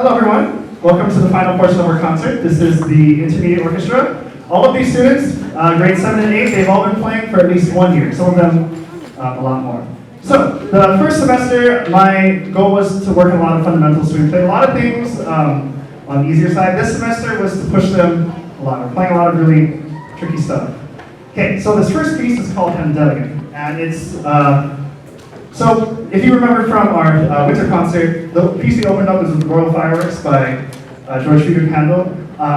Hello everyone, welcome to the final portion of our concert. This is the intermediate orchestra. All of these students, grades 7 and 8, they've all been playing for at least 1 year, some of them a lot more. So, the first semester, my goal was to work on a lot of fundamentals. So we played a lot of things on the easier side. This semester was to push them a lot. We're playing a lot of really tricky stuff. Okay, so this first piece is called Handelian, and it's so, if you remember from our winter concert, the piece we opened up was with Royal Fireworks by George Friedrich Handel.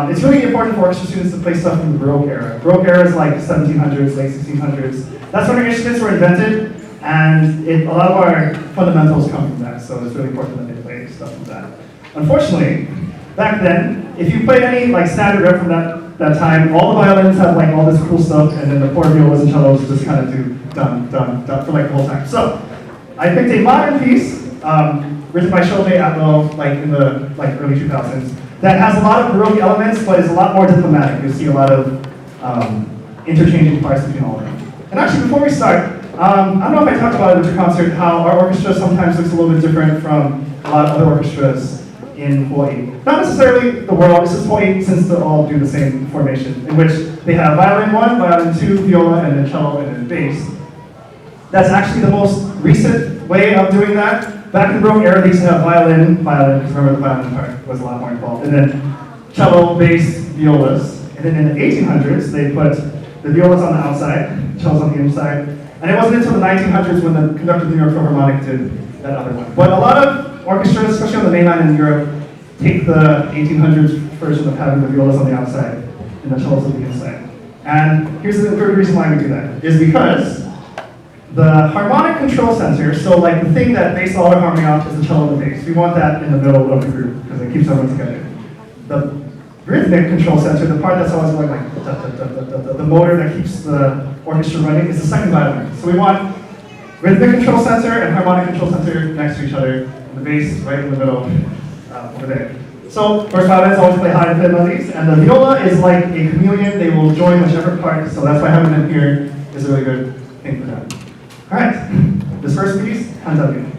It's really important for orchestra students to play stuff from the Baroque era. Baroque era is like 1700s, late 1600s. That's when our instruments were invented, and a lot of our fundamentals come from that, so it's really important that they play stuff from that. Unfortunately, back then, if you played any like standard rep from that time, all the violins have like all this cool stuff, and then the poor violas and cellos just kind of do dun, dun, dun for like the whole time. So, I picked a modern piece written by Shirl Atwell, like in the early 2000s, that has a lot of Baroque elements, but is a lot more diplomatic. You'll see a lot of interchanging parts between all of them. And actually, before we start, I don't know if I talked about it at the concert, how our orchestra sometimes looks a little bit different from a lot of other orchestras in Hawaii. Not necessarily the world, it's just Hawaii, since they all do the same formation, in which they have violin 1, violin 2, viola, and then cello, and then bass. That's actually the most recent way of doing that. Back in the Baroque era, they used to have violin, because remember the violin part was a lot more involved, and then cello, bass, violas. And then in the 1800s, they put the violas on the outside, cellos on the inside. And it wasn't until the 1900s when the conductor of the New York Philharmonic did that other one. But a lot of orchestras, especially on the mainland in Europe, take the 1800s version of having the violas on the outside and the cellos on the inside. And here's the third reason why we do that, is because the harmonic control center, so like the thing that makes all the harmony off is the cello and the bass. We want that in the middle of the group because it keeps everyone together. The rhythmic control center, the part that's always going like da, da, da, da, da, the motor that keeps the orchestra running, is the second violin. So we want rhythmic control center and harmonic control center next to each other, and the bass right in the middle over there. So first violins always play high and thin melodies, and the viola is like a chameleon. They will join whichever part, so that's why having them here is a really good thing for them. All right, this first piece, Handelian.